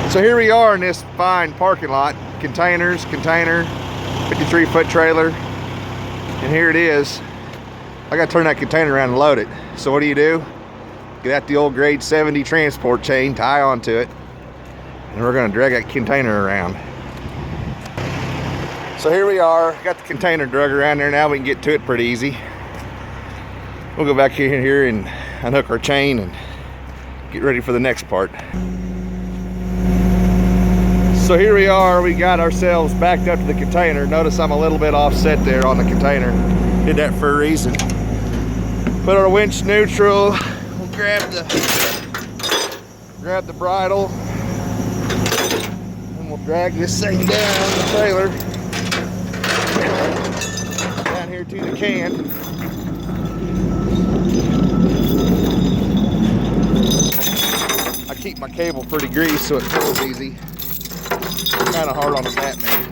So here we are in this fine parking lot. Containers, container, 53-foot trailer. And here it is. I gotta turn that container around and load it. So what do? Get out the old grade 70 transport chain, tie onto it, and we're gonna drag that container around. So here we are, got the container drug around there. Now we can get to it pretty easy. We'll go back here and unhook our chain and get ready for the next part. So here we are, we got ourselves backed up to the container. Notice I'm a little bit offset there on the container. Did that for a reason. Put our winch neutral. We'll grab the bridle, and we'll drag this thing down the trailer down here to the can. I keep my cable pretty greased so it pulls easy. Kind of hard on the Batman.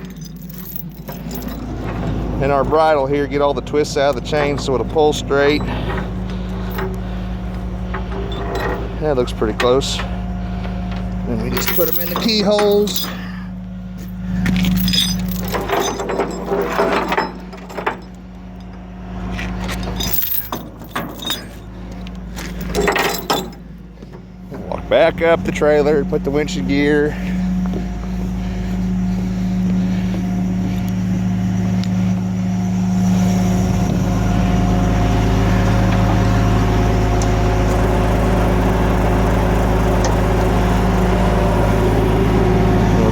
And our bridle here, get all the twists out of the chain so it'll pull straight. That looks pretty close. And we just put them in the keyholes. Walk back up the trailer, put the winch in gear.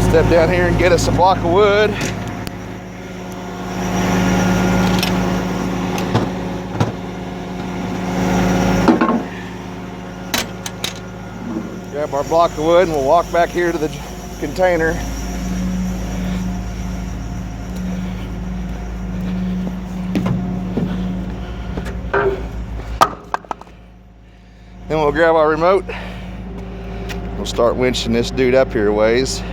Step down here and get us a block of wood. Grab our block of wood and we'll walk back here to the container. Then we'll grab our remote. We'll start winching this dude up here a ways.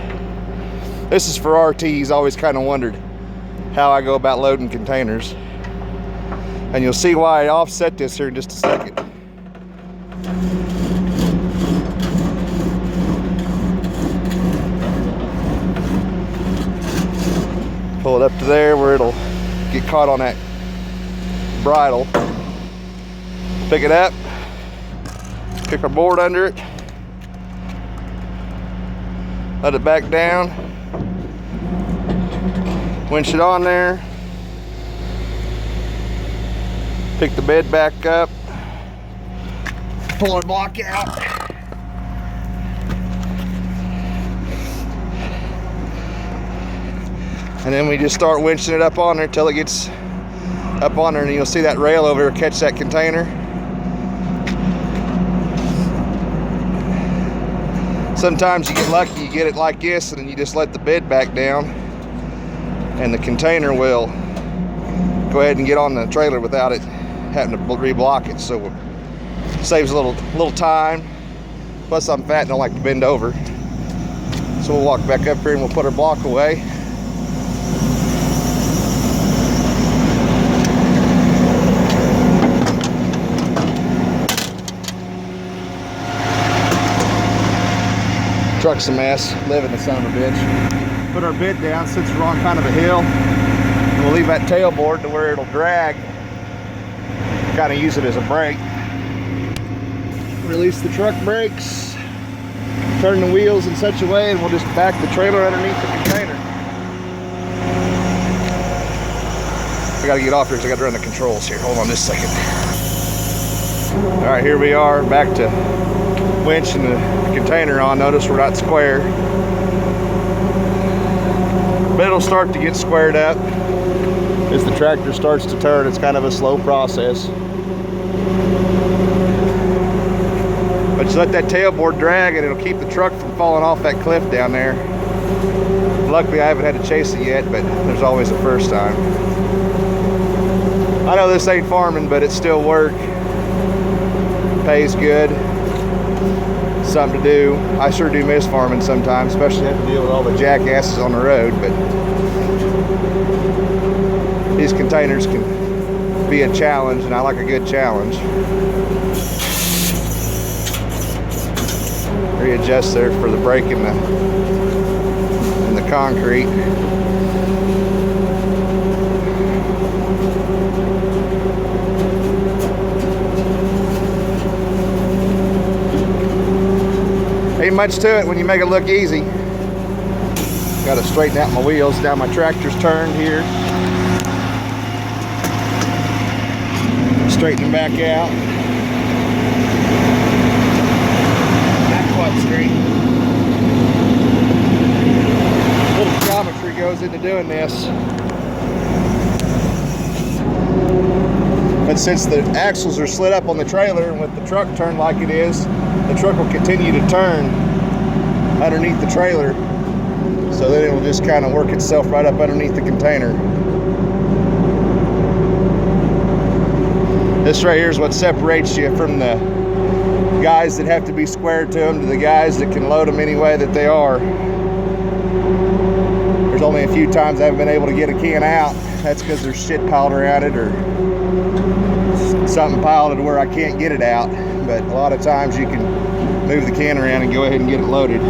This is for RTs. Always kind of wondered how I go about loading containers. And you'll see why I offset this here in just a second. Pull it up to there where it'll get caught on that bridle. Pick it up, kick our board under it, let it back down. Winch it on there, pick the bed back up, pull our block out, and then we just start winching it up on there until it gets up on there, and you'll see that rail over there catch that container. Sometimes you get lucky, you get it like this, and then you just let the bed back down, and the container will go ahead and get on the trailer without it having to re-block it. So it saves a little time. Plus I'm fat and don't like to bend over. So we'll walk back up here and we'll put our block away. Truck's a mess, living the son of a bitch. Put our bed down since we're on kind of a hill. And we'll leave that tailboard to where it'll drag. Kind of use it as a brake. Release the truck brakes. Turn the wheels in such a way and we'll just back the trailer underneath the container. I gotta get off here because I gotta run the controls here. Hold on just a second. All right, here we are back to winch and the container on. Notice we're not square. But it'll start to get squared up as the tractor starts to turn. It's kind of a slow process. But just let that tailboard drag and it'll keep the truck from falling off that cliff down there. Luckily I haven't had to chase it yet, but there's always a first time. I know this ain't farming, but it's still work. Pays good. Something to do. I sure do miss farming sometimes, especially have to deal with all the jackasses on the road, but these containers can be a challenge, and I like a good challenge. readjust there for the break in the concrete. Ain't much to it when you make it look easy. Got to straighten out my wheels. Now my tractor's turned here. Straighten them back out. Not quite straight. A little geometry goes into doing this. But since the axles are slid up on the trailer, and with the truck turned like it is, the truck will continue to turn underneath the trailer. So then it will just kind of work itself right up underneath the container. This right here is what separates you from the guys that have to be squared to them to the guys that can load them any way that they are. There's only a few times I haven't been able to get a can out. That's because there's shit piled around it or something piled to where I can't get it out. But a lot of times you can move the can around and go ahead and get it loaded.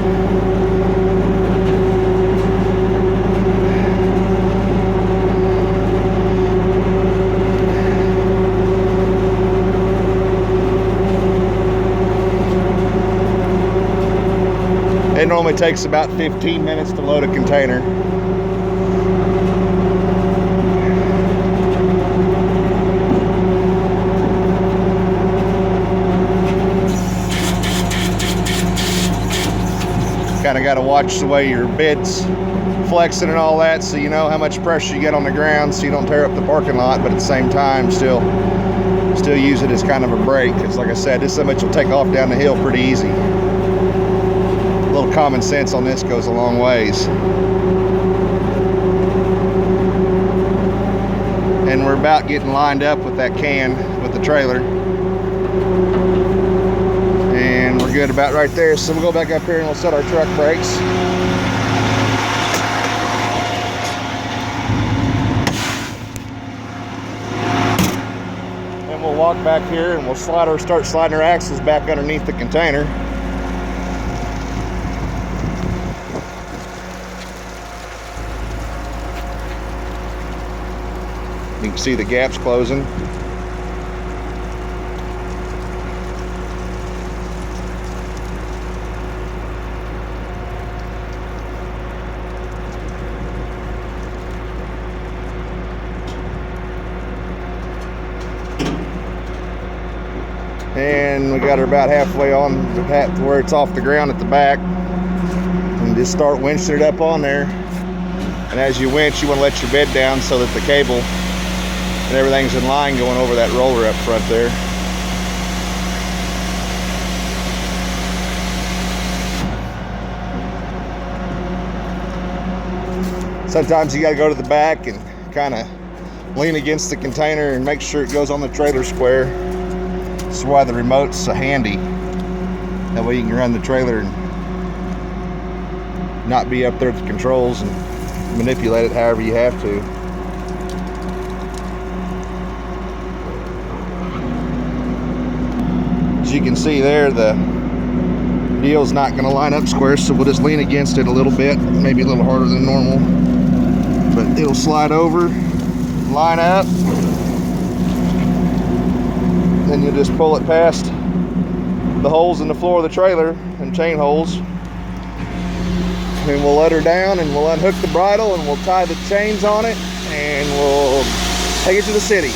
It normally takes about 15 minutes to load a container. Kind of got to watch the way your bed's flexing and all that, so you know how much pressure you get on the ground so you don't tear up the parking lot, but at the same time still use it as kind of a brake, because like I said, this so much will take off down the hill pretty easy. A little common sense on this goes a long ways. And we're about getting lined up with that can with the trailer. And we're good about right there. So we'll go back up here and we'll set our truck brakes. And we'll walk back here and we'll start sliding our axles back underneath the container. You can see the gaps closing. And we got her about halfway on the path to where it's off the ground at the back. And just start winching it up on there. And as you winch, you want to let your bed down so that the cable and everything's in line going over that roller up front there. Sometimes you got to go to the back and kind of lean against the container and make sure it goes on the trailer square. That's why the remote's so handy. That way you can run the trailer and not be up there at the controls and manipulate it however you have to. As you can see there, the deal's not going to line up square, so we'll just lean against it a little bit, maybe a little harder than normal, but it'll slide over, line up, then you'll just pull it past the holes in the floor of the trailer and chain holes, and we'll let her down and we'll unhook the bridle and we'll tie the chains on it and we'll take it to the city.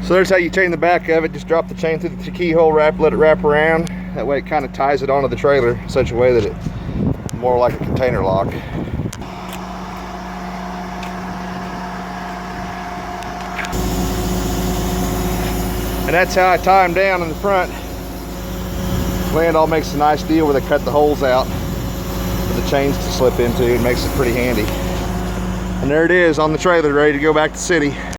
So there's how you chain the back of it. Just drop the chain through the keyhole, let it wrap around. That way it kind of ties it onto the trailer in such a way that it's more like a container lock. And that's how I tie them down in the front. Landoll makes a nice deal where they cut the holes out for the chains to slip into. It makes it pretty handy. And there it is on the trailer, ready to go back to the city.